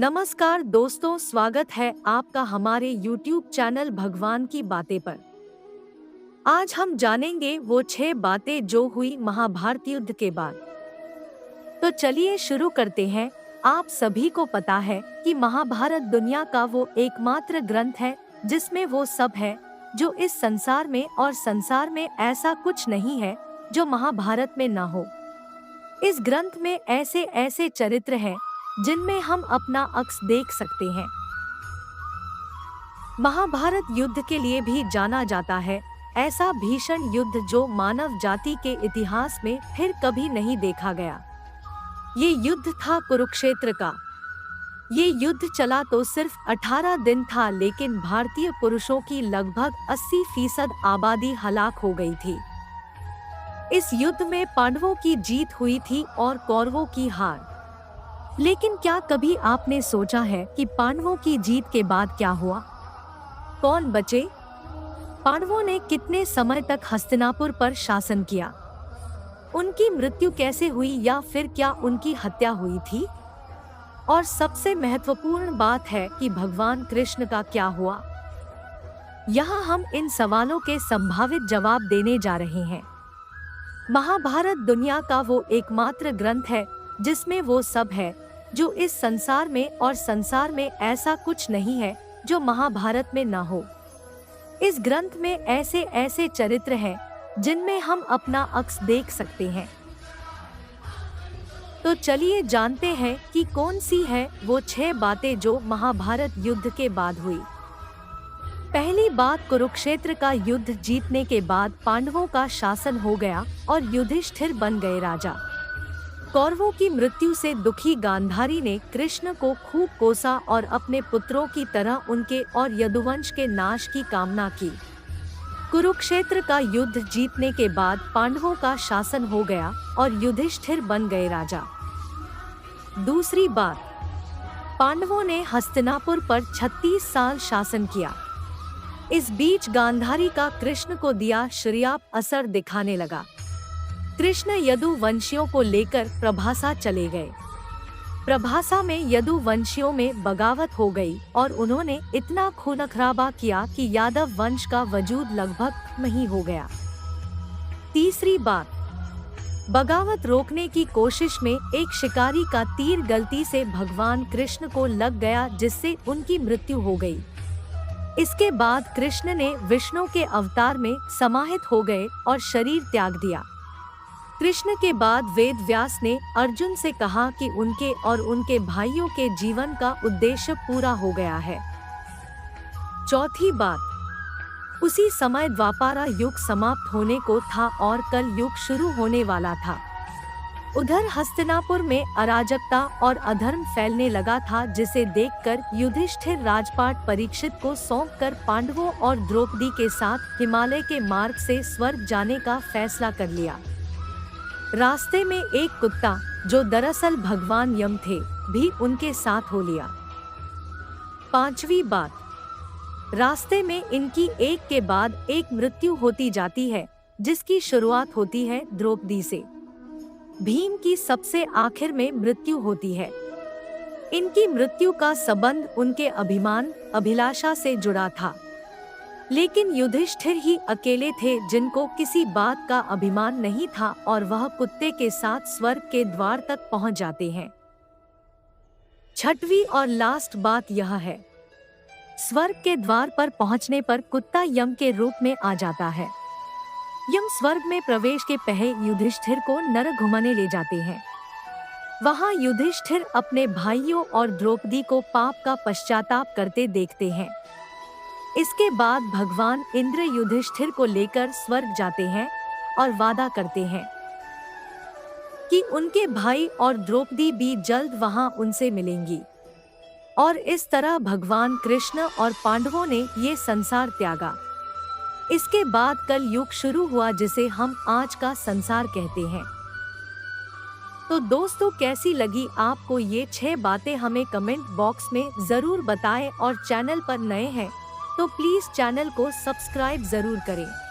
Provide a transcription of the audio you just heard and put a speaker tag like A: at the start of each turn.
A: नमस्कार दोस्तों, स्वागत है आपका हमारे YouTube चैनल भगवान की बातें पर। आज हम जानेंगे वो 6 बातें जो हुई महाभारत युद्ध के बाद। तो चलिए शुरू करते हैं। आप सभी को पता है कि महाभारत दुनिया का वो एकमात्र ग्रंथ है जिसमें वो सब है जो इस संसार में और संसार में ऐसा कुछ नहीं है जो महाभारत में ना हो। इस ग्रंथ में ऐसे ऐसे चरित्र हैं जिनमें हम अपना अक्स देख सकते हैं। महाभारत युद्ध के लिए भी जाना जाता है, ऐसा भीषण युद्ध जो मानव जाति के इतिहास में फिर कभी नहीं देखा गया। ये युद्ध था कुरुक्षेत्र का। ये युद्ध चला तो सिर्फ 18 दिन था, लेकिन भारतीय पुरुषों की लगभग 80% आबादी हलाक हो गई थी। इस युद्ध में पांडवों की जीत हुई थी और कौरवों की हार। लेकिन क्या कभी आपने सोचा है कि पांडवों की जीत के बाद क्या हुआ? कौन बचे? पांडवों ने कितने समय तक हस्तिनापुर पर शासन किया? उनकी मृत्यु कैसे हुई या फिर क्या उनकी हत्या हुई थी? और सबसे महत्वपूर्ण बात है कि भगवान कृष्ण का क्या हुआ? यहाँ हम इन सवालों के संभावित जवाब देने जा रहे हैं। महाभारत दुनिया का वो एकमात्र ग्रंथ है जिसमें वो सब है जो इस संसार में और संसार में ऐसा कुछ नहीं है जो महाभारत में ना हो। इस ग्रंथ में ऐसे ऐसे चरित्र हैं जिनमें हम अपना अक्स देख सकते हैं। तो चलिए जानते हैं कि कौन सी है वो 6 बातें जो महाभारत युद्ध के बाद हुई। पहली बात, कुरुक्षेत्र का युद्ध जीतने के बाद पांडवों का शासन हो गया और युधिष्ठिर बन गए राजा। कौरवों की मृत्यु से दुखी गांधारी ने कृष्ण को खूब कोसा और अपने पुत्रों की तरह उनके और यदुवंश के नाश की कामना की। कुरुक्षेत्र का युद्ध जीतने के बाद पांडवों का शासन हो गया और युधिष्ठिर बन गए राजा। दूसरी बात, पांडवों ने हस्तिनापुर पर 36 साल शासन किया। इस बीच गांधारी का कृष्ण को दिया शरीयाप असर दिखाने लगा। कृष्ण यदुवंशियों को लेकर प्रभासा चले गए। प्रभासा में यदुवंशियों में बगावत हो गई और उन्होंने इतना खून-खराबा किया कि यादव वंश का वजूद लगभग नहीं हो गया। तीसरी बात, बगावत रोकने की कोशिश में एक शिकारी का तीर गलती से भगवान कृष्ण को लग गया जिससे उनकी मृत्यु हो गई। इसके बाद कृष्ण ने विष्णु के अवतार में समाहित हो गए और शरीर त्याग दिया। कृष्ण के बाद वेद व्यास ने अर्जुन से कहा कि उनके और उनके भाइयों के जीवन का उद्देश्य पूरा हो गया है। चौथी बात, उसी समय द्वापारा युग समाप्त होने को था और कल युग शुरू होने वाला था। उधर हस्तिनापुर में अराजकता और अधर्म फैलने लगा था, जिसे देखकर युधिष्ठिर राजपाट परीक्षित को सौंपकर पांडवों और द्रौपदी के साथ हिमालय के मार्ग से स्वर्ग जाने का फैसला कर लिया। रास्ते में एक कुत्ता, जो दरअसल भगवान यम थे, भी उनके साथ हो लिया। पांचवी बात, रास्ते में इनकी एक के बाद एक मृत्यु होती जाती है, जिसकी शुरुआत होती है द्रौपदी से। भीम की सबसे आखिर में मृत्यु होती है। इनकी मृत्यु का संबंध उनके अभिमान, अभिलाषा से जुड़ा था। लेकिन युधिष्ठिर ही अकेले थे जिनको किसी बात का अभिमान नहीं था और वह कुत्ते के साथ स्वर्ग के द्वार तक पहुंच जाते हैं। छठवीं और लास्ट बात यह है, स्वर्ग के द्वार पर पहुंचने पर कुत्ता यम के रूप में आ जाता है। यम स्वर्ग में प्रवेश के पहले युधिष्ठिर को नरक घुमाने ले जाते हैं। वहां युधिष्ठिर अपने भाइयों और द्रौपदी को पाप का पश्चाताप करते देखते हैं। इसके बाद भगवान इंद्र युधिष्ठिर को लेकर स्वर्ग जाते हैं और वादा करते हैं कि उनके भाई और द्रौपदी भी जल्द वहां उनसे मिलेंगी। और इस तरह भगवान कृष्ण और पांडवों ने ये संसार त्यागा। इसके बाद कल युग शुरू हुआ, जिसे हम आज का संसार कहते हैं। तो दोस्तों, कैसी लगी आपको ये 6 बातें? हमें कमेंट बॉक्स में जरूर बताएं और चैनल पर नए हैं तो प्लीज चैनल को सब्सक्राइब जरूर करें।